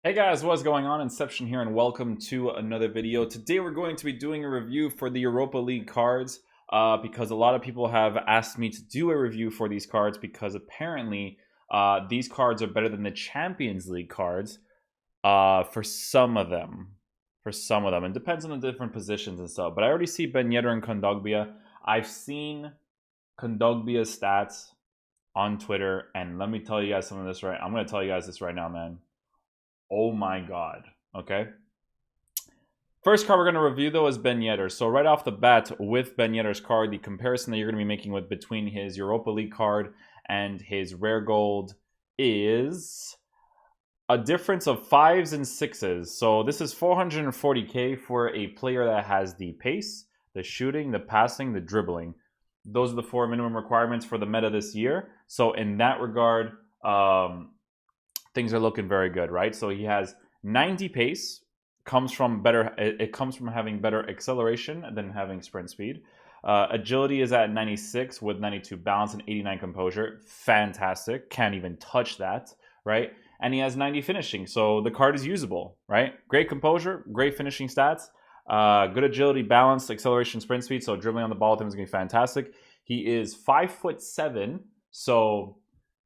Hey guys, what's going on? Inception here and welcome to another video. Today we're going to be doing a review for the Europa League cards because a lot of people have asked me to do a review for these cards because apparently these cards are better than the Champions League cards for some of them. It depends on the different positions and stuff. But I already see Ben Yedder and Kondogbia. I've seen Kondogbia's stats on Twitter, and let me tell you guys some of this right. I'm going to tell you guys this right now, man. Oh my god. Okay. First card we're going to review, though, is Ben Yedder. So right off the bat, with Ben Yedder's card, the comparison that you're going to be making with between his Europa League card and his Rare Gold is a difference of 5s and 6s. So this is 440k for a player that has the pace, the shooting, the passing, the dribbling. Those are the 4 minimum requirements for the meta this year. So in that regard, things are looking very good, right? So he has 90 pace, comes from having better acceleration than having sprint speed. Agility is at 96 with 92 balance and 89 composure. Fantastic. Can't even touch that, right? And he has 90 finishing, so the card is usable, right? Great composure, great finishing stats, good agility, balance, acceleration, sprint speed. So dribbling on the ball with him is going to be fantastic. He is 5'7", so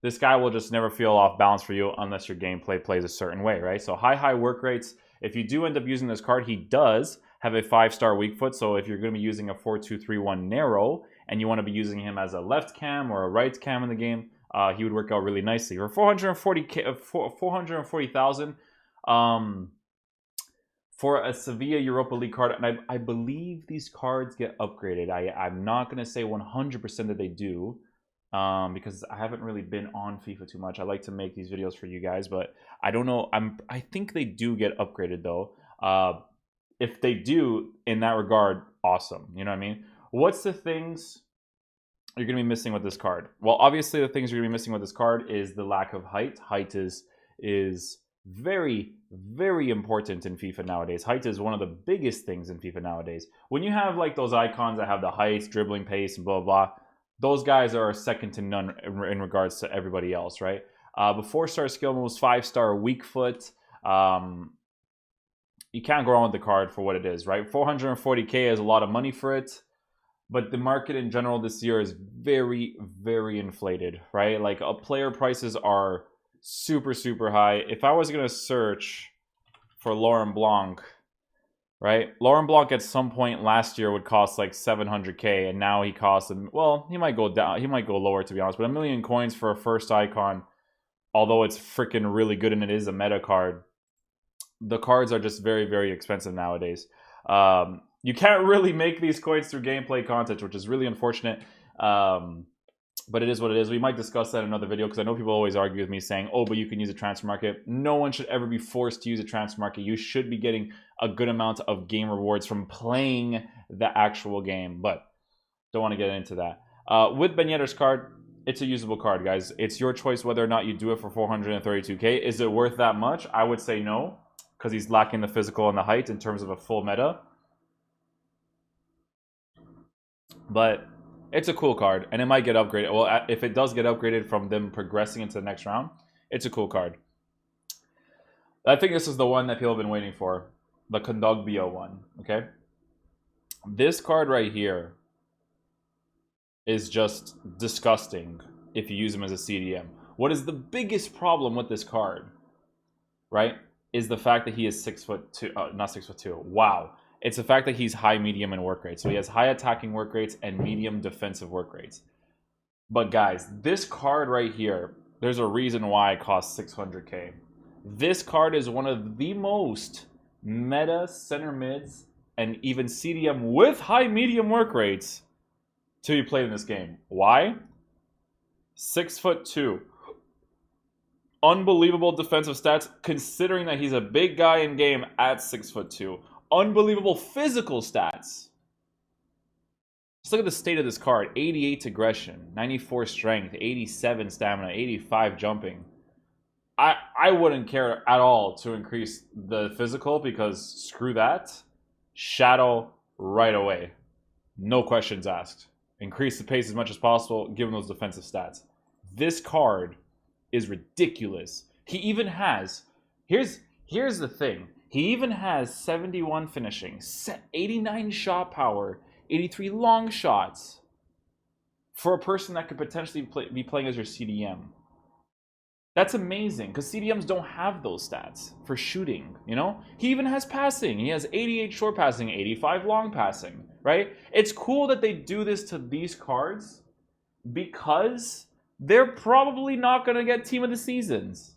this guy will just never feel off balance for you unless your gameplay plays a certain way, right? So high work rates. If you do end up using this card, he does have a 5-star weak foot. So if you're going to be using a 4-2-3-1 narrow and you want to be using him as a left cam or a right cam in the game, he would work out really nicely. For 440,000 for a Sevilla Europa League card, and I believe these cards get upgraded. I'm not going to say 100% that they do. Because I haven't really been on FIFA too much. I like to make these videos for you guys, but I don't know. I think they do get upgraded though. If they do, in that regard, awesome. You know what I mean? What's the things you're going to be missing with this card? Well, obviously the things you're going to be missing with this card is the lack of height. Height is very, very important in FIFA nowadays. Height is one of the biggest things in FIFA nowadays. When you have like those icons that have the height, dribbling pace, and blah, blah, blah, those guys are second to none in regards to everybody else, right? Before 4-star skill moves, 5-star weak foot. You can't go wrong with the card for what it is, right? 440k is a lot of money for it, but the market in general this year is very, very inflated, right? Like player prices are super, super high. If I was gonna search for Laurent Blanc, right? Laurent Blanc at some point last year would cost like 700k, and now he costs, well, he might go down, he might go lower to be honest, but 1 million coins for a first icon, although it's freaking really good and it is a meta card, the cards are just very, very expensive nowadays. You can't really make these coins through gameplay content, which is really unfortunate. But it is what it is. We might discuss that in another video because I know people always argue with me saying, oh, but you can use a transfer market. No one should ever be forced to use a transfer market. You should be getting a good amount of game rewards from playing the actual game, but don't want to get into that. With Ben Yedder's card, it's a usable card, guys. It's your choice whether or not you do it for 432k. Is it worth that much? I would say no, because he's lacking the physical and the height in terms of a full meta. But it's a cool card, and it might get upgraded. Well, if it does get upgraded from them progressing into the next round, it's a cool card. I think this is the one that people have been waiting for, the Kondogbia one, okay? This card right here is just disgusting if you use him as a CDM. What is the biggest problem with this card, right, is the fact that he is 6'2", not 6'2", wow. It's the fact that he's high, medium, and work rate. So he has high attacking work rates and medium defensive work rates. But guys, this card right here, there's a reason why it costs 600k. This card is one of the most meta center mids and even CDM with high, medium work rates to be played in this game. Why? 6'2". Unbelievable defensive stats considering that he's a big guy in game at 6'2". Unbelievable physical stats. Just look at the state of this card. 88 aggression, 94 strength, 87 stamina, 85 jumping. I wouldn't care at all to increase the physical because screw that. Shadow right away. No questions asked. Increase the pace as much as possible, give him those defensive stats. This card is ridiculous. He even has, Here's the thing. He even has 71 finishing, 89 shot power, 83 long shots for a person that could potentially be playing as your CDM. That's amazing because CDMs don't have those stats for shooting, you know? He even has passing. He has 88 short passing, 85 long passing, right? It's cool that they do this to these cards because they're probably not going to get Team of the Seasons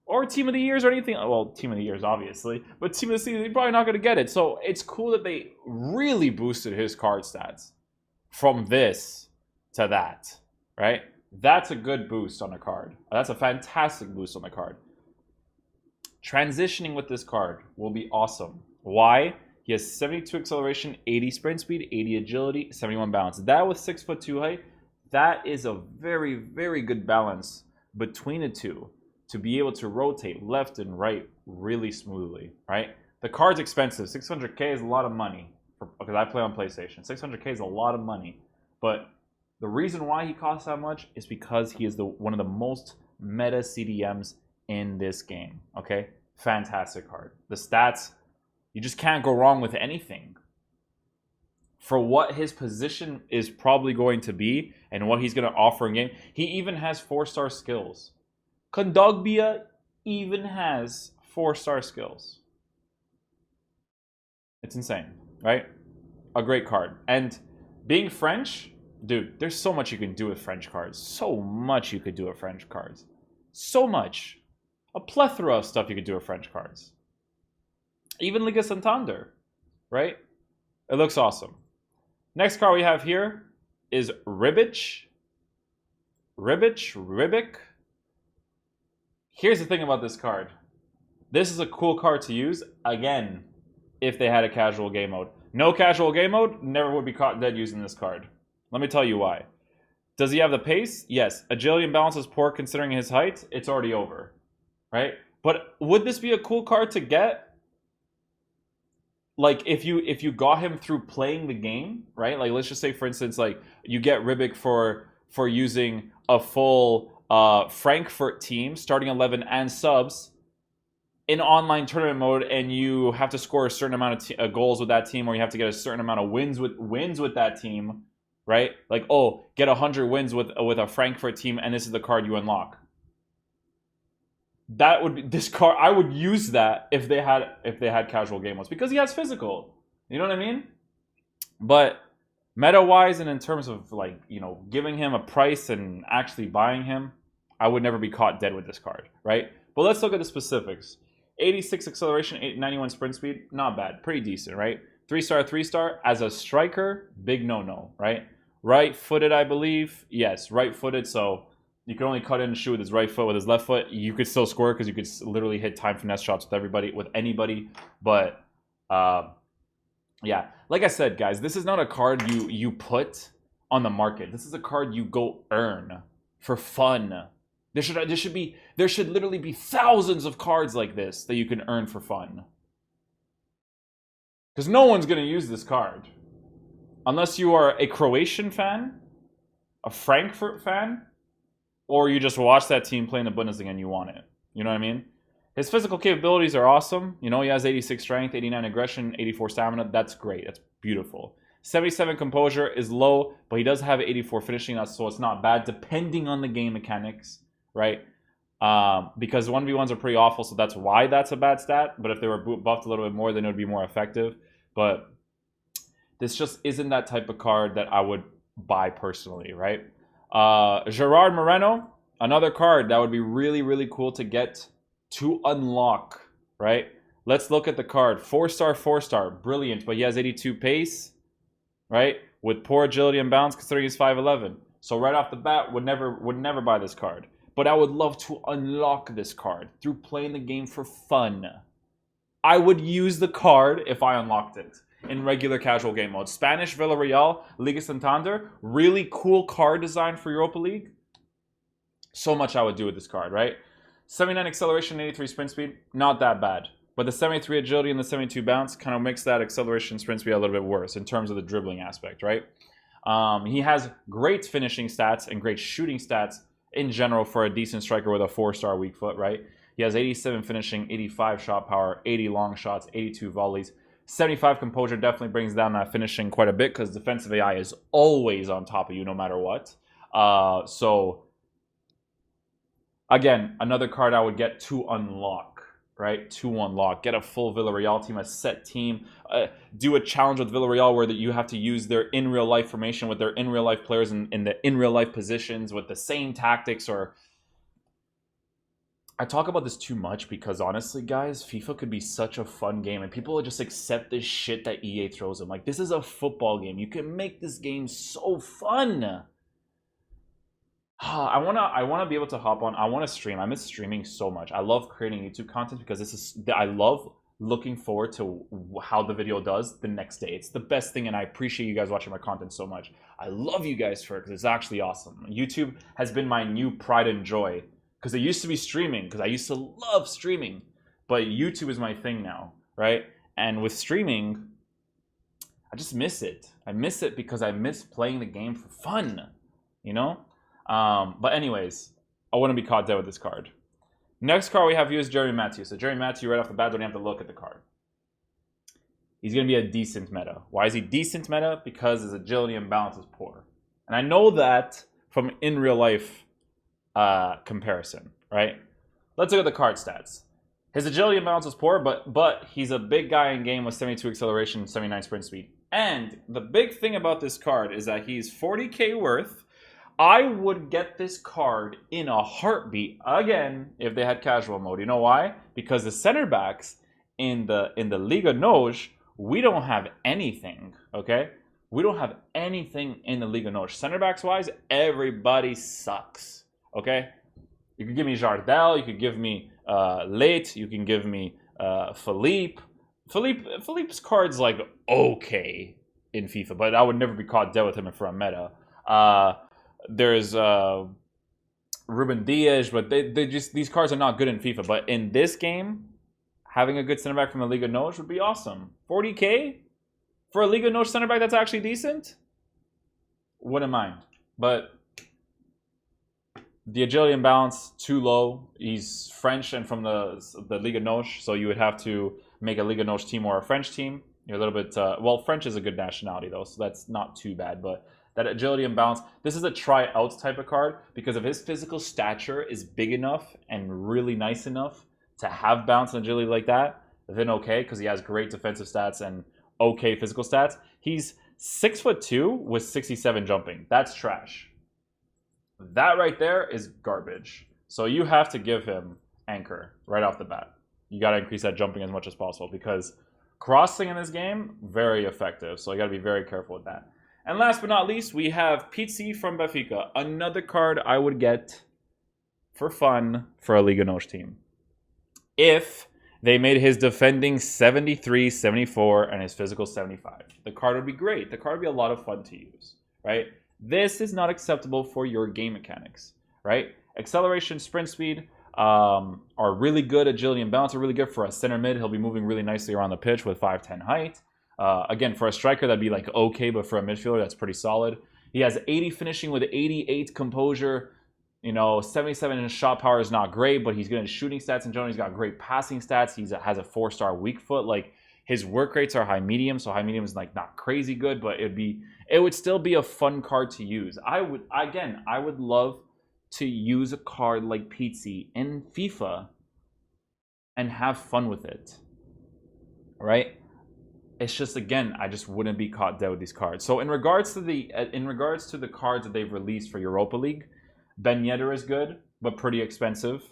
or Team of the Years or anything. Well, Team of the Years, obviously, but Team of the Season, they're probably not going to get it. So it's cool that they really boosted his card stats from this to that, right? That's a good boost on a card. That's a fantastic boost on the card. Transitioning with this card will be awesome. Why? He has 72 acceleration, 80 sprint speed, 80 agility, 71 balance. That with 6'2" height, that is a very, very good balance between the two to be able to rotate left and right really smoothly, right? The card's expensive. 600K is a lot of money because I play on PlayStation. 600K is a lot of money, but the reason why he costs that much is because he is one of the most meta CDMs in this game, okay? Fantastic card. The stats, you just can't go wrong with anything. For what his position is probably going to be and what he's going to offer in game, he even has 4-star skills. Kondogbia even has 4-star skills. It's insane, right? A great card. And being French, dude, there's so much you can do with French cards. So much you could do with French cards. So much. A plethora of stuff you could do with French cards. Even Liga Santander, right? It looks awesome. Next card we have here is Ribbit. Ribbit. Here's the thing about this card. This is a cool card to use, again, if they had a casual game mode. No casual game mode, never would be caught dead using this card. Let me tell you why. Does he have the pace? Yes. Agility and balance is poor considering his height. It's already over, right? But would this be a cool card to get? Like if you got him through playing the game, right? Like let's just say, for instance, like you get Ribbit for using a full Frankfurt team, starting 11 and subs in online tournament mode, and you have to score a certain amount of goals with that team, or you have to get a certain amount of wins with that team. Right? Like, oh, get 100 wins with a Frankfurt team, and this is the card you unlock. That would be this card. I would use that if they had casual game modes because he has physical. You know what I mean? But meta-wise and in terms of like, you know, giving him a price and actually buying him, I would never be caught dead with this card, right? But let's look at the specifics. 86 acceleration, 91 sprint speed, not bad, pretty decent, right? 3-star as a striker, big no-no, right? Right-footed, I believe. Yes, right-footed, so you can only cut in and shoot with his right foot. With his left foot, you could still score because you could literally hit time finesse shots with anybody. But, yeah. Like I said, guys, this is not a card you put on the market. This is a card you go earn for fun. There should literally be thousands of cards like this that you can earn for fun. Because no one's going to use this card. Unless you are a Croatian fan, a Frankfurt fan, or you just watch that team play in the Bundesliga and you want it. You know what I mean? His physical capabilities are awesome. You know, he has 86 strength, 89 aggression, 84 stamina. That's great. That's beautiful. 77 composure is low, but he does have 84 finishing, so it's not bad, depending on the game mechanics, right? Because 1v1s are pretty awful, so that's why that's a bad stat. But if they were buffed a little bit more, then it would be more effective. But this just isn't that type of card that I would buy personally, right? Gerard Marino, another card that would be really, really cool to get to unlock, right? Let's look at the card. 4-star, brilliant, but he has 82 pace, right? With poor agility and balance considering he's 5'11". So right off the bat, would never buy this card. But I would love to unlock this card through playing the game for fun. I would use the card if I unlocked it in regular casual game mode. Spanish Villarreal, Liga Santander, really cool card design for Europa League. So much I would do with this card, right? 79 acceleration, 83 sprint speed, not that bad. But the 73 agility and the 72 bounce kind of makes that acceleration sprint speed a little bit worse in terms of the dribbling aspect, right? He has great finishing stats and great shooting stats in general for a decent striker with a 4-star weak foot, right? He has 87 finishing, 85 shot power, 80 long shots, 82 volleys. 75 composure definitely brings down that finishing quite a bit because defensive AI is always on top of you no matter what. So, again, another card I would get to unlock, right? To unlock. Get a full Villarreal team, a set team. Do a challenge with Villarreal where you have to use their in real life formation with their in real life players in the in real life positions with the same tactics. Or I talk about this too much because honestly, guys, FIFA could be such a fun game and people will just accept this shit that EA throws them. Like, this is a football game. You can make this game so fun. I wanna be able to hop on. I want to stream. I miss streaming so much. I love creating YouTube content because I love looking forward to how the video does the next day. It's the best thing, and I appreciate you guys watching my content so much. I love you guys for it because it's actually awesome. YouTube has been my new pride and joy because it used to be streaming because I used to love streaming, but YouTube is my thing now, right? And with streaming, I just miss it. I miss it because I miss playing the game for fun, you know? But anyways, I wouldn't be caught dead with this card. Next card we have here is Gerard Marino. So Gerard Marino, right off the bat, don't even have to look at the card. He's going to be a decent meta. Why is he decent meta? Because his agility and balance is poor. And I know that from in real life comparison, right? Let's look at the card stats. His agility and balance is poor, but he's a big guy in game with 72 acceleration, 79 sprint speed. And the big thing about this card is that he's 40k worth. I would get this card in a heartbeat again if they had casual mode. You know why? Because the center backs in the Liga NOS, we don't have anything, okay? We don't have anything in the Liga NOS. Center backs wise, everybody sucks, okay? You could give me Jardel, you could give me Late, you can give me Philippe. Philippe's card's like okay in FIFA, but I would never be caught dead with him for a meta. There's Ruben Diaz, but they just, these cards are not good in FIFA. But in this game, having a good center back from the Liga NOS would be awesome. 40k for a Liga NOS center back that's actually decent? Wouldn't mind. But the agility and balance, too low. He's French and from the Liga NOS, so you would have to make a Liga NOS team or a French team. You're a little bit, well, French is a good nationality though, so that's not too bad, but that agility and balance, this is a try-out type of card because if his physical stature is big enough and really nice enough to have balance and agility like that, then okay, because he has great defensive stats and okay physical stats. He's 6'2" with 67 jumping. That's trash. That right there is garbage. So you have to give him anchor right off the bat. You got to increase that jumping as much as possible because crossing in this game, very effective. So you got to be very careful with that. And last but not least, we have Pizzi from Benfica. Another card I would get for fun for a Liga NOS team. If they made his defending 73, 74, and his physical 75. The card would be great. The card would be a lot of fun to use, right? This is not acceptable for your game mechanics, right? Acceleration, sprint speed are really good. Agility and balance are really good for a center mid. He'll be moving really nicely around the pitch with 5'10" height. Again, for a striker, that'd be like okay, but for a midfielder, that's pretty solid. He has 80 finishing with 88 composure. You know, 77 in his shot power is not great, but he's good in shooting stats in general. He's got great passing stats. He has a 4-star weak foot. Like, his work rates are high medium, so high medium is like not crazy good, but it would still be a fun card to use. I would love to use a card like Pizzi in FIFA and have fun with it, right? It's just, again, I just wouldn't be caught dead with these cards. So in regards to the cards that they've released for Europa League, Ben Yedder is good, but pretty expensive.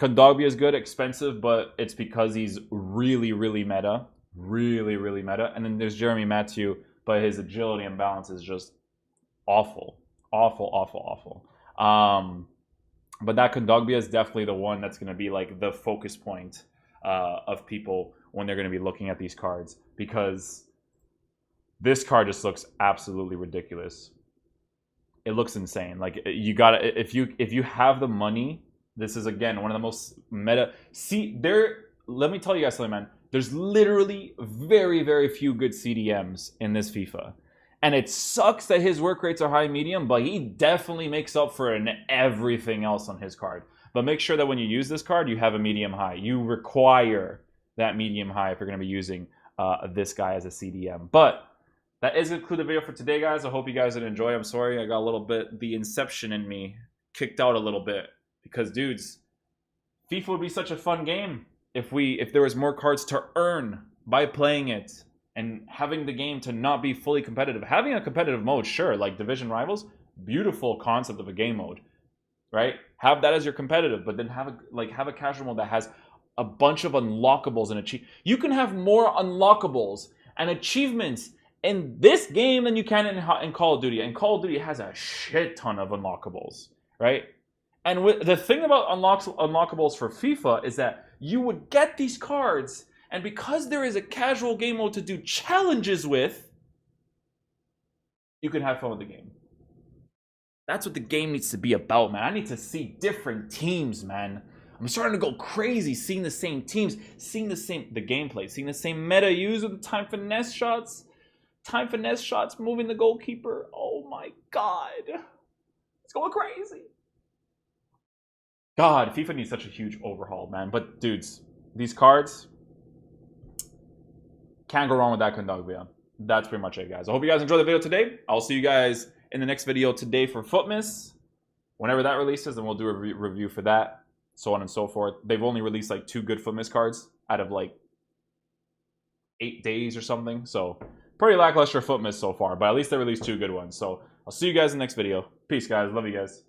Kondogbia is good, expensive, but it's because he's really, really meta. Really, really meta. And then there's Gerard Marino, but his agility and balance is just awful. Awful, awful, awful. But that Kondogbia is definitely the one that's going to be like the focus point of people when they're going to be looking at these cards, because this card just looks absolutely ridiculous. It looks insane. Like, you gotta, if you have the money, this is again one of the most meta. See, let me tell you guys something, man. There's literally very, very few good CDMs in this FIFA. And it sucks that his work rates are high medium, but he definitely makes up for it in everything else on his card. But make sure that when you use this card, you have a medium high. You require that medium high if you're going to be using this guy as a CDM. But that is going to conclude the video for today, guys. I hope you guys did enjoy. I'm sorry I got a little bit, the Inception in me kicked out a little bit. Because, dudes, FIFA would be such a fun game if there was more cards to earn by playing it and having the game to not be fully competitive. Having a competitive mode, sure, like Division Rivals, beautiful concept of a game mode, right? Have that as your competitive, but then have a casual mode that has a bunch of unlockables and you can have more unlockables and achievements in this game than you can in Call of Duty. And Call of Duty has a shit ton of unlockables, right? And the thing about unlockables for FIFA is that you would get these cards, and because there is a casual game mode to do challenges with, you can have fun with the game. That's what the game needs to be about, man. I need to see different teams, man. I'm starting to go crazy seeing the same teams, seeing the gameplay, seeing the same meta used with the time finesse shots. Time finesse shots moving the goalkeeper. Oh my god. It's going crazy. God, FIFA needs such a huge overhaul, man. But dudes, these cards, can't go wrong with that Kondogbia. That's pretty much it, guys. I hope you guys enjoyed the video today. I'll see you guys in the next video today for Footmiss. Whenever that releases, then we'll do a review for that. So on and so forth. They've only released like 2 good Footmiss cards out of like 8 days or something. So pretty lackluster Footmiss so far. But at least they released 2 good ones. So I'll see you guys in the next video. Peace, guys. Love you guys.